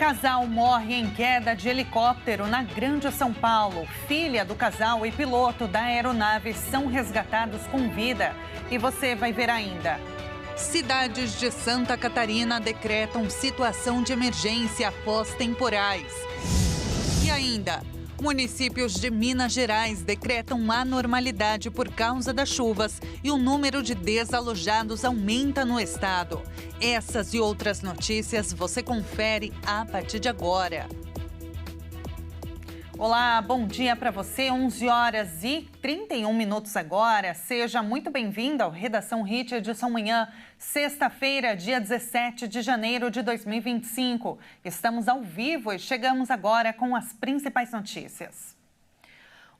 Casal morre em queda de helicóptero na Grande São Paulo. Filha do casal e piloto da aeronave são resgatados com vida. E você vai ver ainda. Cidades de Santa Catarina decretam situação de emergência após temporais. E ainda, municípios de Minas Gerais decretam anormalidade por causa das chuvas e o número de desalojados aumenta no estado. Essas e outras notícias você confere a partir de agora. Olá, bom dia para você, 11 horas e 31 minutos agora. Seja muito bem-vindo ao Redação Hit Edição Manhã, sexta-feira, dia 17 de janeiro de 2025. Estamos ao vivo e chegamos agora com as principais notícias.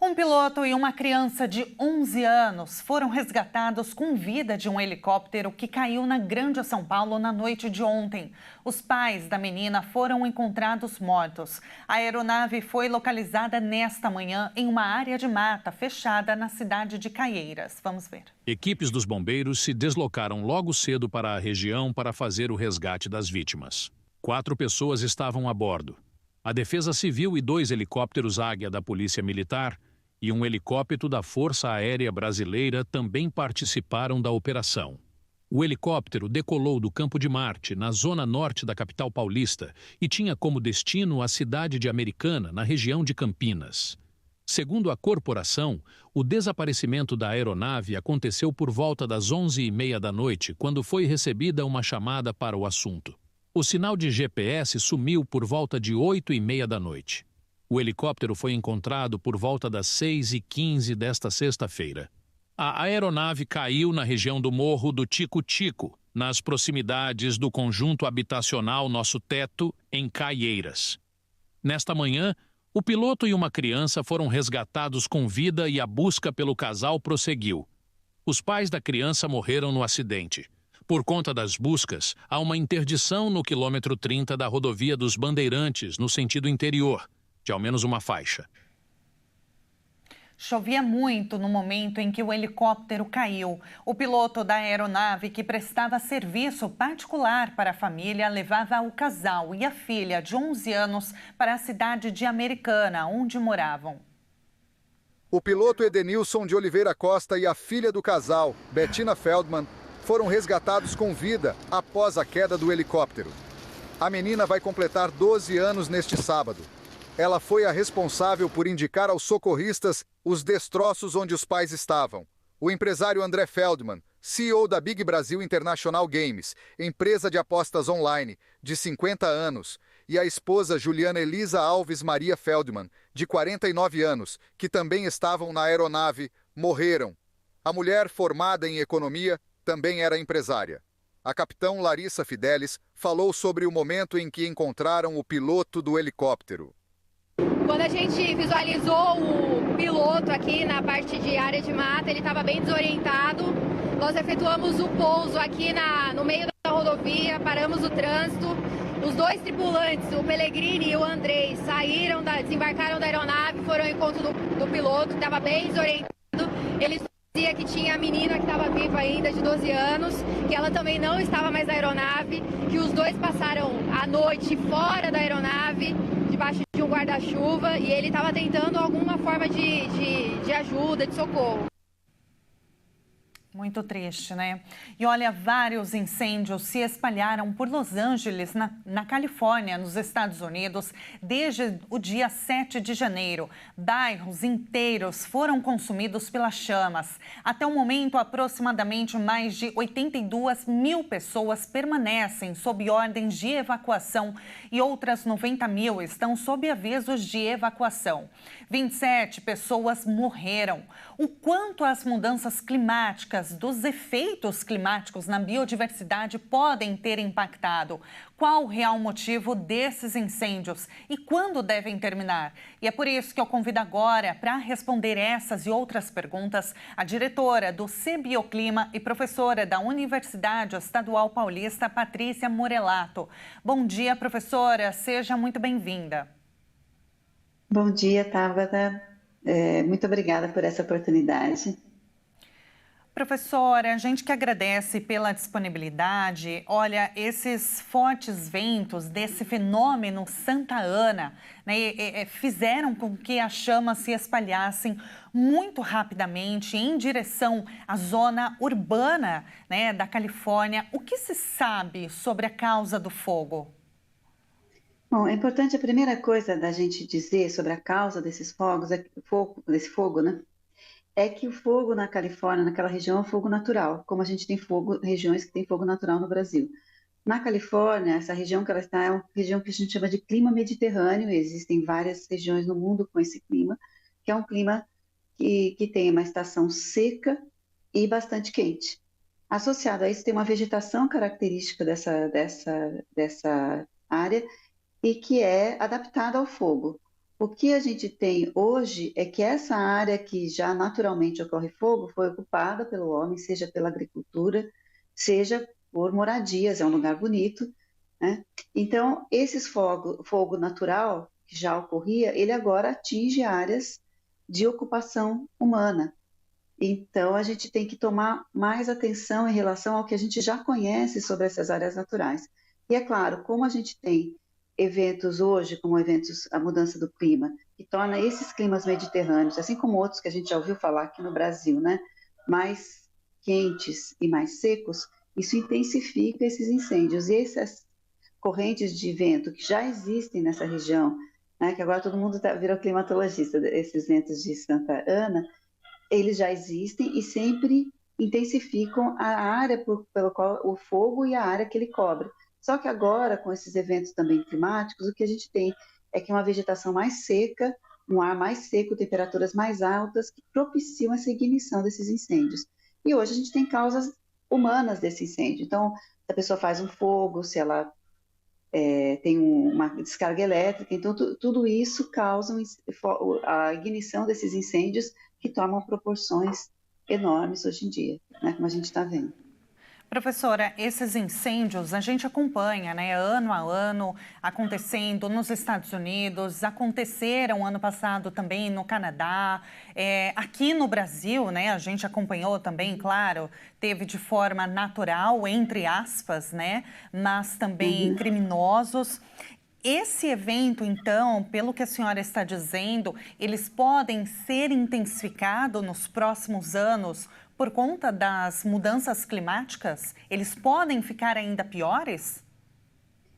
Um piloto e uma criança de 11 anos foram resgatados com vida de um helicóptero que caiu na Grande São Paulo na noite de ontem. Os pais da menina foram encontrados mortos. A aeronave foi localizada nesta manhã em uma área de mata fechada na cidade de Caieiras. Vamos ver. Equipes dos bombeiros se deslocaram logo cedo para a região para fazer o resgate das vítimas. 4 pessoas estavam a bordo. A Defesa Civil e 2 helicópteros Águia da Polícia Militar e um helicóptero da Força Aérea Brasileira também participaram da operação. O helicóptero decolou do Campo de Marte, na zona norte da capital paulista, e tinha como destino a cidade de Americana, na região de Campinas. Segundo a corporação, o desaparecimento da aeronave aconteceu por volta das 11h30 da noite, quando foi recebida uma chamada para o assunto. O sinal de GPS sumiu por volta de 8h30 da noite. O helicóptero foi encontrado por volta das 6h15 desta sexta-feira. A aeronave caiu na região do Morro do Tico-Tico, nas proximidades do conjunto habitacional Nosso Teto, em Caieiras. Nesta manhã, o piloto e uma criança foram resgatados com vida e a busca pelo casal prosseguiu. Os pais da criança morreram no acidente. Por conta das buscas, há uma interdição no quilômetro 30 da rodovia dos Bandeirantes, no sentido interior, de ao menos uma faixa. Chovia muito no momento em que o helicóptero caiu. O piloto da aeronave, que prestava serviço particular para a família, levava o casal e a filha de 11 anos para a cidade de Americana, onde moravam. O piloto Edenilson de Oliveira Costa e a filha do casal, Bettina Feldman, foram resgatados com vida após a queda do helicóptero. A menina vai completar 12 anos neste sábado. Ela foi a responsável por indicar aos socorristas os destroços onde os pais estavam. O empresário André Feldman, CEO da Big Brasil International Games, empresa de apostas online, de 50 anos, e a esposa Juliana Elisa Alves Maria Feldman, de 49 anos, que também estavam na aeronave, morreram. A mulher, formada em economia, também era empresária. A capitão Larissa Fidelis falou sobre o momento em que encontraram o piloto do helicóptero. Quando a gente visualizou o piloto aqui na parte de área de mata, ele estava bem desorientado. Nós efetuamos o pouso aqui no meio da rodovia, paramos o trânsito. Os 2 tripulantes, o Pellegrini e o Andrei, desembarcaram da aeronave, foram ao encontro do piloto, que estava bem desorientado. Ele dizia que tinha a menina que estava viva ainda, de 12 anos, que ela também não estava mais na aeronave, que os 2 passaram a noite fora da aeronave, debaixo de um guarda-chuva, e ele estava tentando alguma forma de ajuda, de socorro. Muito triste, né? E olha, vários incêndios se espalharam por Los Angeles, na Califórnia, nos Estados Unidos, desde o dia 7 de janeiro. Bairros inteiros foram consumidos pelas chamas. Até o momento, aproximadamente mais de 82 mil pessoas permanecem sob ordens de evacuação e outras 90 mil estão sob avisos de evacuação. 27 pessoas morreram. O quanto as mudanças climáticas, dos efeitos climáticos na biodiversidade podem ter impactado? Qual o real motivo desses incêndios e quando devem terminar? E é por isso que eu convido agora para responder essas e outras perguntas a diretora do CBioclima e professora da Universidade Estadual Paulista, Patrícia Morelato. Bom dia, professora. Seja muito bem-vinda. Bom dia, Tabata. Muito obrigada por essa oportunidade. Professora, a gente que agradece pela disponibilidade. Olha, esses fortes ventos desse fenômeno Santa Ana, né, fizeram com que as chamas se espalhassem muito rapidamente em direção à zona urbana, né, da Califórnia. O que se sabe sobre a causa do fogo? Bom, é importante a primeira coisa da gente dizer sobre a causa desses fogos, desse fogo, né? É que o fogo na Califórnia, naquela região, é um fogo natural, como a gente tem regiões que têm fogo natural no Brasil. Na Califórnia, essa região que ela está é uma região que a gente chama de clima mediterrâneo, e existem várias regiões no mundo com esse clima, que é um clima que tem uma estação seca e bastante quente. Associado a isso, tem uma vegetação característica dessa área e que é adaptada ao fogo. O que a gente tem hoje é que essa área que já naturalmente ocorre fogo foi ocupada pelo homem, seja pela agricultura, seja por moradias, é um lugar bonito, né? Então, fogo natural que já ocorria, ele agora atinge áreas de ocupação humana. Então, a gente tem que tomar mais atenção em relação ao que a gente já conhece sobre essas áreas naturais. E é claro, como a gente tem eventos hoje, como a mudança do clima, que torna esses climas mediterrâneos, assim como outros que a gente já ouviu falar aqui no Brasil, né, mais quentes e mais secos, isso intensifica esses incêndios. E essas correntes de vento que já existem nessa região, né, que agora todo mundo virou climatologista, esses ventos de Santa Ana, eles já existem e sempre intensificam a área pelo qual o fogo e a área que ele cobre. Só que agora, com esses eventos também climáticos, o que a gente tem é que uma vegetação mais seca, um ar mais seco, temperaturas mais altas, que propiciam essa ignição desses incêndios. E hoje a gente tem causas humanas desse incêndio. Então, se a pessoa faz um fogo, se ela tem uma descarga elétrica, então tudo isso causa a ignição desses incêndios que tomam proporções enormes hoje em dia, né, como a gente está vendo. Professora, esses incêndios a gente acompanha, né, ano a ano, acontecendo nos Estados Unidos, aconteceram ano passado também no Canadá, aqui no Brasil, né, a gente acompanhou também, claro, teve de forma natural, entre aspas, né, mas também criminosos. Esse evento, então, pelo que a senhora está dizendo, eles podem ser intensificados nos próximos anos por conta das mudanças climáticas? Eles podem ficar ainda piores?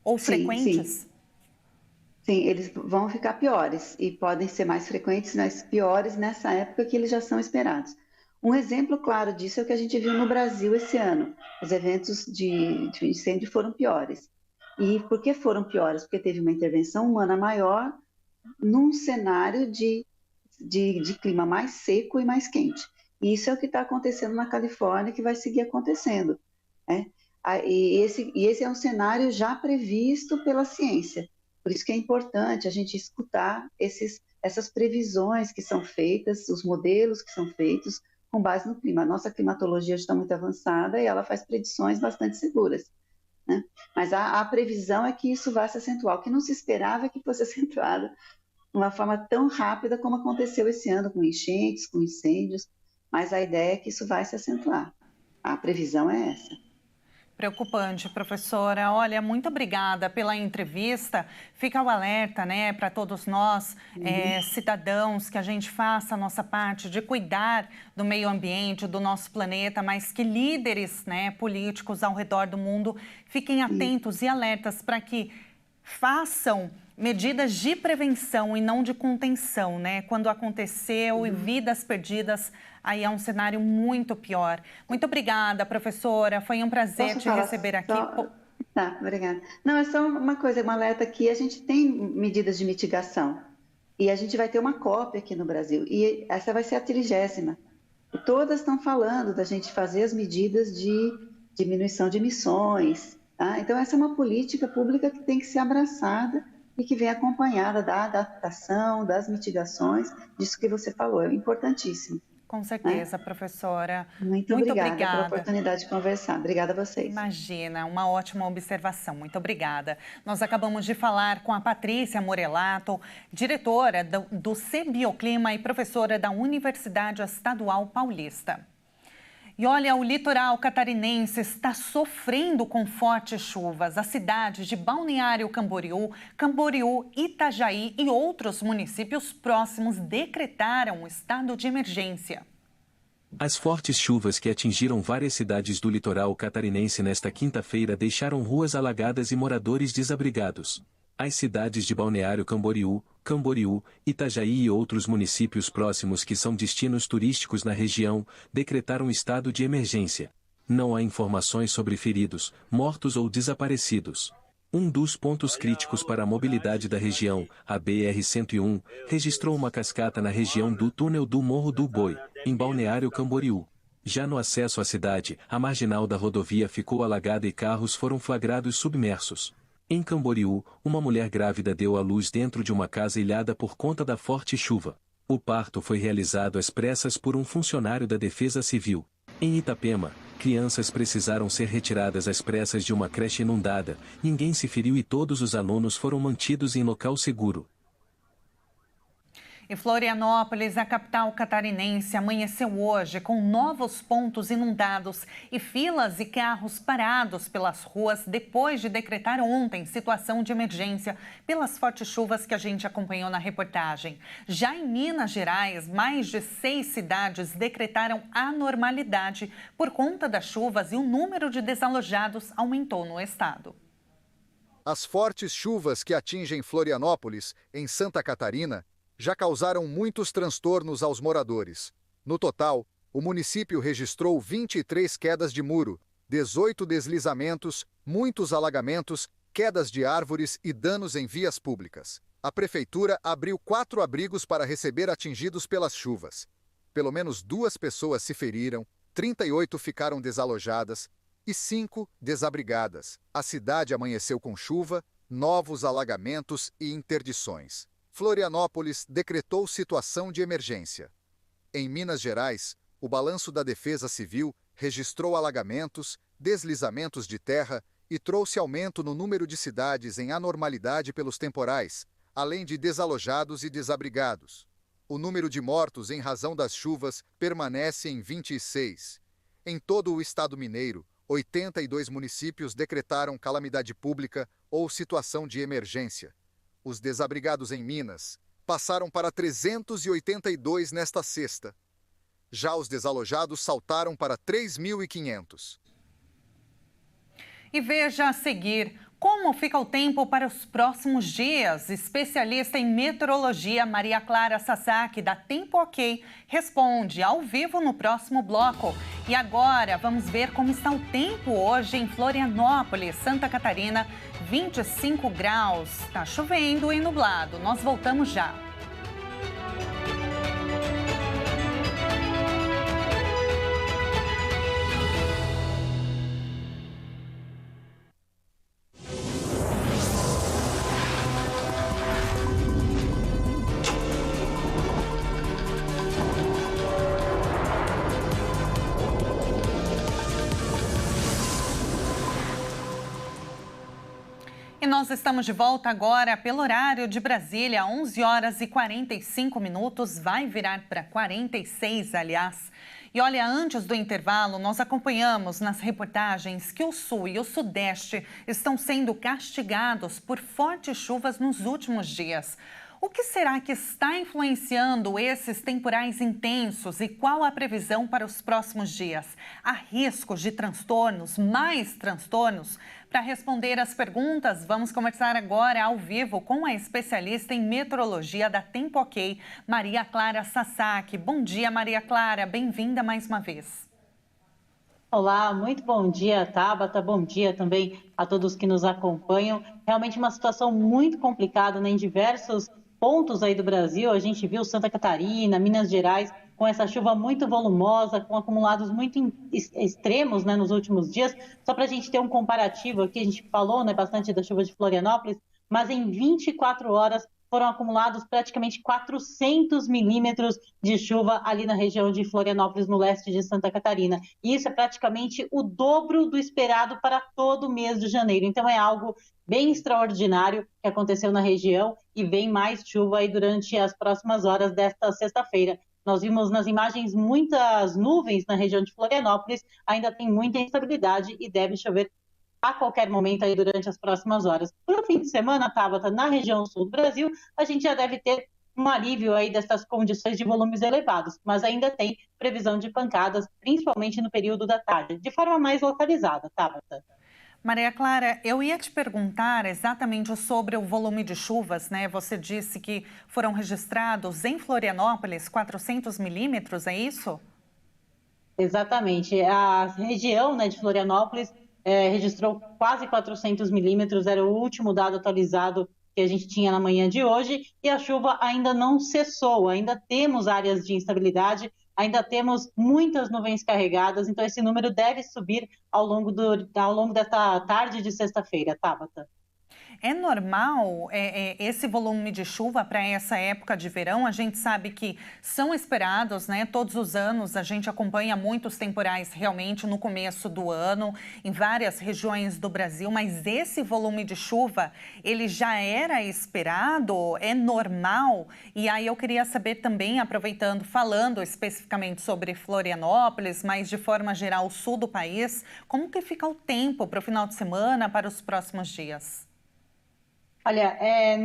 Ou frequentes? Sim, eles vão ficar piores e podem ser mais frequentes, mas piores nessa época que eles já são esperados. Um exemplo claro disso é o que a gente viu no Brasil esse ano. Os eventos de incêndio foram piores. E por que foram piores? Porque teve uma intervenção humana maior num cenário de clima mais seco e mais quente. E isso é o que está acontecendo na Califórnia, que vai seguir acontecendo, né? E esse é um cenário já previsto pela ciência. Por isso que é importante a gente escutar essas previsões que são feitas, os modelos que são feitos com base no clima. A nossa climatologia está muito avançada e ela faz predições bastante seguras, né? Mas a previsão é que isso vai se acentuar. O que não se esperava é que fosse acentuado de uma forma tão rápida como aconteceu esse ano, com enchentes, com incêndios, mas a ideia é que isso vai se acentuar. A previsão é essa. Preocupante, professora. Olha, muito obrigada pela entrevista. Fica o alerta, né, para todos nós, cidadãos, que a gente faça a nossa parte de cuidar do meio ambiente, do nosso planeta, mas que líderes, né, políticos ao redor do mundo fiquem atentos e alertas para que façam medidas de prevenção e não de contenção, né? Quando aconteceu e vidas perdidas, aí é um cenário muito pior. Muito obrigada, professora. Foi um prazer te receber aqui. Tá, obrigada. Não, é só uma coisa, um alerta aqui. A gente tem medidas de mitigação e a gente vai ter uma COP aqui no Brasil e essa vai ser a 30ª. E todas estão falando da gente fazer as medidas de diminuição de emissões, tá? Então, essa é uma política pública que tem que ser abraçada e que vem acompanhada da adaptação, das mitigações, disso que você falou, é importantíssimo. Com certeza, professora. Muito obrigada pela oportunidade de conversar. Obrigada a vocês. Imagina, uma ótima observação. Muito obrigada. Nós acabamos de falar com a Patrícia Morelato, diretora do CBioclima e professora da Universidade Estadual Paulista. E olha, o litoral catarinense está sofrendo com fortes chuvas. As cidades de Balneário Camboriú, Itajaí e outros municípios próximos decretaram estado de emergência. As fortes chuvas que atingiram várias cidades do litoral catarinense nesta quinta-feira deixaram ruas alagadas e moradores desabrigados. As cidades de Balneário Camboriú, Itajaí e outros municípios próximos que são destinos turísticos na região, decretaram estado de emergência. Não há informações sobre feridos, mortos ou desaparecidos. Um dos pontos críticos para a mobilidade da região, a BR-101, registrou uma cascata na região do túnel do Morro do Boi, em Balneário Camboriú. Já no acesso à cidade, a marginal da rodovia ficou alagada e carros foram flagrados submersos. Em Camboriú, uma mulher grávida deu à luz dentro de uma casa ilhada por conta da forte chuva. O parto foi realizado às pressas por um funcionário da Defesa Civil. Em Itapema, crianças precisaram ser retiradas às pressas de uma creche inundada, ninguém se feriu e todos os alunos foram mantidos em local seguro. E Florianópolis, a capital catarinense, amanheceu hoje com novos pontos inundados e filas e carros parados pelas ruas depois de decretar ontem situação de emergência pelas fortes chuvas que a gente acompanhou na reportagem. Já em Minas Gerais, mais de 6 cidades decretaram anormalidade por conta das chuvas e o número de desalojados aumentou no estado. As fortes chuvas que atingem Florianópolis, em Santa Catarina, já causaram muitos transtornos aos moradores. No total, o município registrou 23 quedas de muro, 18 deslizamentos, muitos alagamentos, quedas de árvores e danos em vias públicas. A prefeitura abriu 4 abrigos para receber atingidos pelas chuvas. Pelo menos 2 pessoas se feriram, 38 ficaram desalojadas e 5 desabrigadas. A cidade amanheceu com chuva, novos alagamentos e interdições. Florianópolis decretou situação de emergência. Em Minas Gerais, o balanço da Defesa Civil registrou alagamentos, deslizamentos de terra e trouxe aumento no número de cidades em anormalidade pelos temporais, além de desalojados e desabrigados. O número de mortos em razão das chuvas permanece em 26. Em todo o estado mineiro, 82 municípios decretaram calamidade pública ou situação de emergência. Os desabrigados em Minas passaram para 382 nesta sexta. Já os desalojados saltaram para 3.500. E veja a seguir como fica o tempo para os próximos dias. Especialista em meteorologia Maria Clara Sasaki, da Tempo OK, responde ao vivo no próximo bloco. E agora vamos ver como está o tempo hoje em Florianópolis, Santa Catarina, 25 graus. Está chovendo e nublado. Nós voltamos já. E nós estamos de volta agora pelo horário de Brasília, 11 horas e 45 minutos, vai virar para 46, aliás. E olha, antes do intervalo, nós acompanhamos nas reportagens que o Sul e o Sudeste estão sendo castigados por fortes chuvas nos últimos dias. O que será que está influenciando esses temporais intensos e qual a previsão para os próximos dias? Há riscos de transtornos, mais transtornos? Para responder as perguntas, vamos conversar agora ao vivo com a especialista em meteorologia da Tempo OK, Maria Clara Sasaki. Bom dia, Maria Clara. Bem-vinda mais uma vez. Olá, muito bom dia, Tabata. Bom dia também a todos que nos acompanham. Realmente uma situação muito complicada, né, em diversos pontos aí do Brasil. A gente viu Santa Catarina, Minas Gerais, com essa chuva muito volumosa, com acumulados muito extremos, né, nos últimos dias. Só para a gente ter um comparativo aqui, a gente falou, né, bastante da chuva de Florianópolis, mas em 24 horas foram acumulados praticamente 400 milímetros de chuva ali na região de Florianópolis, no leste de Santa Catarina. E isso é praticamente o dobro do esperado para todo o mês de janeiro. Então é algo bem extraordinário que aconteceu na região e vem mais chuva aí durante as próximas horas desta sexta-feira. Nós vimos nas imagens muitas nuvens na região de Florianópolis, ainda tem muita instabilidade e deve chover a qualquer momento aí durante as próximas horas. Para o fim de semana, Tabata, na região sul do Brasil, a gente já deve ter um alívio aí dessas condições de volumes elevados, mas ainda tem previsão de pancadas, principalmente no período da tarde, de forma mais localizada, Tabata. Maria Clara, eu ia te perguntar exatamente sobre o volume de chuvas, né? Você disse que foram registrados em Florianópolis 400 milímetros, é isso? Exatamente. A região, né, de Florianópolis registrou quase 400 milímetros, era o último dado atualizado que a gente tinha na manhã de hoje, e a chuva ainda não cessou, ainda temos áreas de instabilidade, ainda temos muitas nuvens carregadas, então esse número deve subir ao longo desta tarde de sexta-feira, Tabata. É normal esse volume de chuva para essa época de verão? A gente sabe que são esperados, né? Todos os anos a gente acompanha muitos temporais realmente no começo do ano, em várias regiões do Brasil, mas esse volume de chuva, ele já era esperado? É normal? E aí eu queria saber também, aproveitando, falando especificamente sobre Florianópolis, mas de forma geral o sul do país, como que fica o tempo para o final de semana, para os próximos dias? Olha,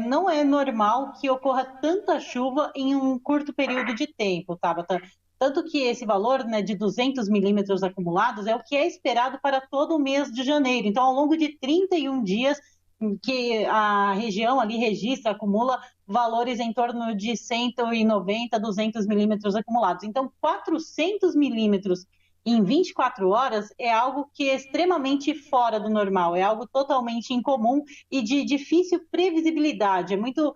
não é normal que ocorra tanta chuva em um curto período de tempo, Tabata. Tanto que esse valor, né, de 200 milímetros acumulados é o que é esperado para todo o mês de janeiro. Então, ao longo de 31 dias, que a região ali registra, acumula valores em torno de 190, 200 milímetros acumulados. Então, 400 milímetros em 24 horas é algo que é extremamente fora do normal, é algo totalmente incomum e de difícil previsibilidade. É muito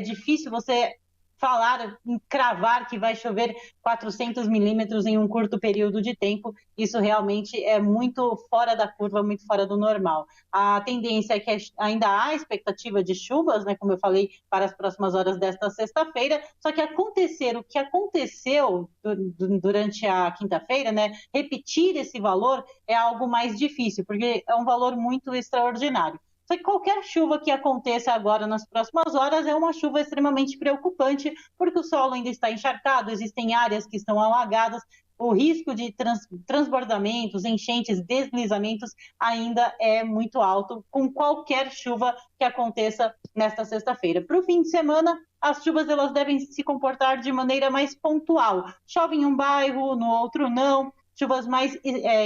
difícil você falar, cravar que vai chover 400 milímetros em um curto período de tempo. Isso realmente é muito fora da curva, muito fora do normal. A tendência é que ainda há expectativa de chuvas, né, como eu falei, para as próximas horas desta sexta-feira, só que acontecer o que aconteceu durante a quinta-feira, né, repetir esse valor é algo mais difícil, porque é um valor muito extraordinário. Só que qualquer chuva que aconteça agora nas próximas horas é uma chuva extremamente preocupante, porque o solo ainda está encharcado, existem áreas que estão alagadas, o risco de transbordamentos, enchentes, deslizamentos ainda é muito alto com qualquer chuva que aconteça nesta sexta-feira. Para o fim de semana, as chuvas elas devem se comportar de maneira mais pontual. Chove em um bairro, no outro não. Chuvas mais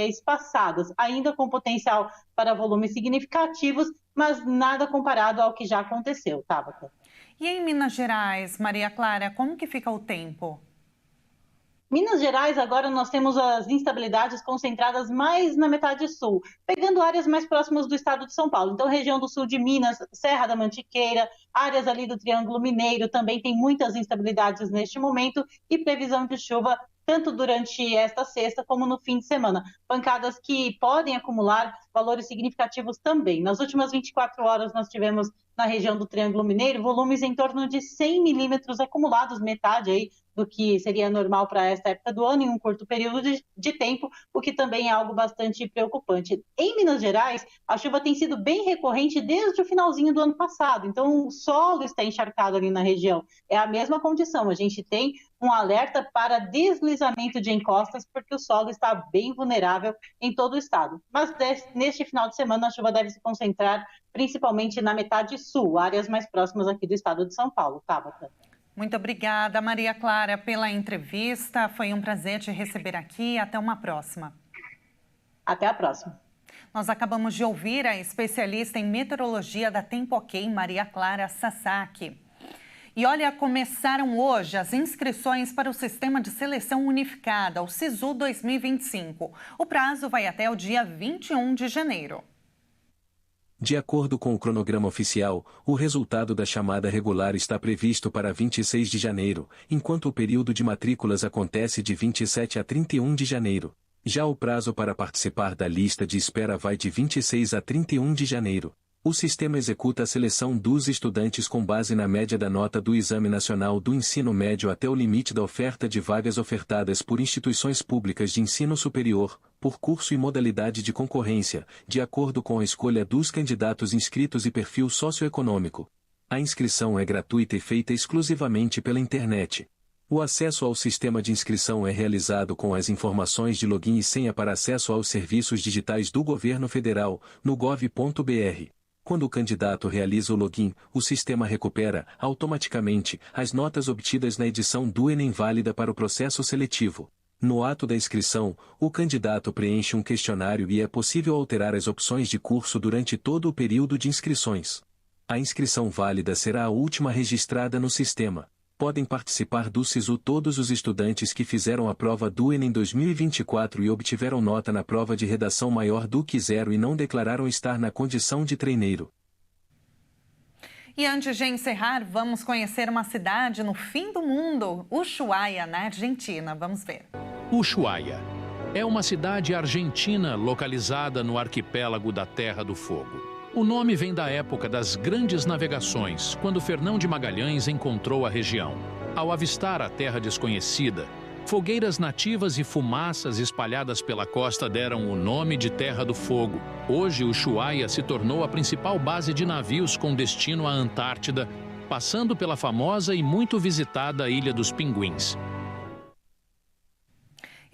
espaçadas, ainda com potencial para volumes significativos, mas nada comparado ao que já aconteceu, Tabata. E em Minas Gerais, Maria Clara, como que fica o tempo? Minas Gerais, agora nós temos as instabilidades concentradas mais na metade sul, pegando áreas mais próximas do estado de São Paulo. Então, região do sul de Minas, Serra da Mantiqueira, áreas ali do Triângulo Mineiro, também tem muitas instabilidades neste momento e previsão de chuva tanto durante esta sexta como no fim de semana. Pancadas que podem acumular valores significativos também. Nas últimas 24 horas, nós tivemos na região do Triângulo Mineiro volumes em torno de 100 milímetros acumulados, metade aí do que seria normal para esta época do ano, em um curto período de tempo, o que também é algo bastante preocupante. Em Minas Gerais, a chuva tem sido bem recorrente desde o finalzinho do ano passado, então o solo está encharcado ali na região. É a mesma condição, a gente tem um alerta para deslizamento de encostas, porque o solo está bem vulnerável em todo o estado. Mas neste final de semana, a chuva deve se concentrar principalmente na metade sul, áreas mais próximas aqui do estado de São Paulo. Tabata. Muito obrigada, Maria Clara, pela entrevista. Foi um prazer te receber aqui. Até uma próxima. Até a próxima. Nós acabamos de ouvir a especialista em meteorologia da Tempo-OK, Maria Clara Sasaki. E olha, começaram hoje as inscrições para o Sistema de Seleção Unificada, o SISU 2025. O prazo vai até o dia 21 de janeiro. De acordo com o cronograma oficial, o resultado da chamada regular está previsto para 26 de janeiro, enquanto o período de matrículas acontece de 27 a 31 de janeiro. Já o prazo para participar da lista de espera vai de 26 a 31 de janeiro. O sistema executa a seleção dos estudantes com base na média da nota do Exame Nacional do Ensino Médio até o limite da oferta de vagas ofertadas por instituições públicas de ensino superior, por curso e modalidade de concorrência, de acordo com a escolha dos candidatos inscritos e perfil socioeconômico. A inscrição é gratuita e feita exclusivamente pela internet. O acesso ao sistema de inscrição é realizado com as informações de login e senha para acesso aos serviços digitais do Governo Federal, no gov.br. Quando o candidato realiza o login, o sistema recupera, automaticamente, as notas obtidas na edição do Enem válida para o processo seletivo. No ato da inscrição, o candidato preenche um questionário e é possível alterar as opções de curso durante todo o período de inscrições. A inscrição válida será a última registrada no sistema. Podem participar do SISU todos os estudantes que fizeram a prova do Enem 2024 e obtiveram nota na prova de redação maior do que 0 e não declararam estar na condição de treineiro. E antes de encerrar, vamos conhecer uma cidade no fim do mundo, Ushuaia, na Argentina. Vamos ver. Ushuaia é uma cidade argentina localizada no arquipélago da Terra do Fogo. O nome vem da época das grandes navegações, quando Fernão de Magalhães encontrou a região. Ao avistar a terra desconhecida, fogueiras nativas e fumaças espalhadas pela costa deram o nome de Terra do Fogo. Hoje, Ushuaia se tornou a principal base de navios com destino à Antártida, passando pela famosa e muito visitada Ilha dos Pinguins.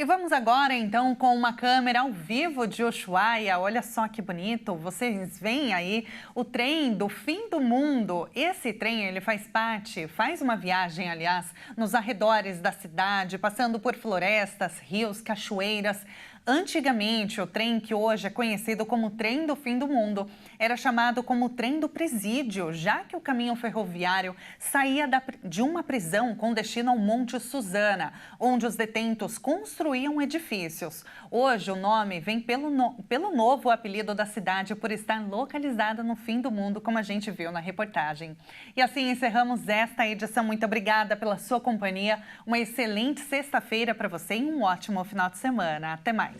E vamos agora, então, com uma câmera ao vivo de Ushuaia. Olha só que bonito. Vocês veem aí o trem do fim do mundo. Esse trem, ele faz uma viagem, aliás, nos arredores da cidade, passando por florestas, rios, cachoeiras. Antigamente, o trem que hoje é conhecido como trem do fim do mundo era chamado como trem do presídio, já que o caminho ferroviário saía de uma prisão com destino ao Monte Suzana, onde os detentos construíam edifícios. Hoje, o nome vem pelo novo apelido da cidade por estar localizada no fim do mundo, como a gente viu na reportagem. E assim encerramos esta edição. Muito obrigada pela sua companhia. Uma excelente sexta-feira para você e um ótimo final de semana. Até mais.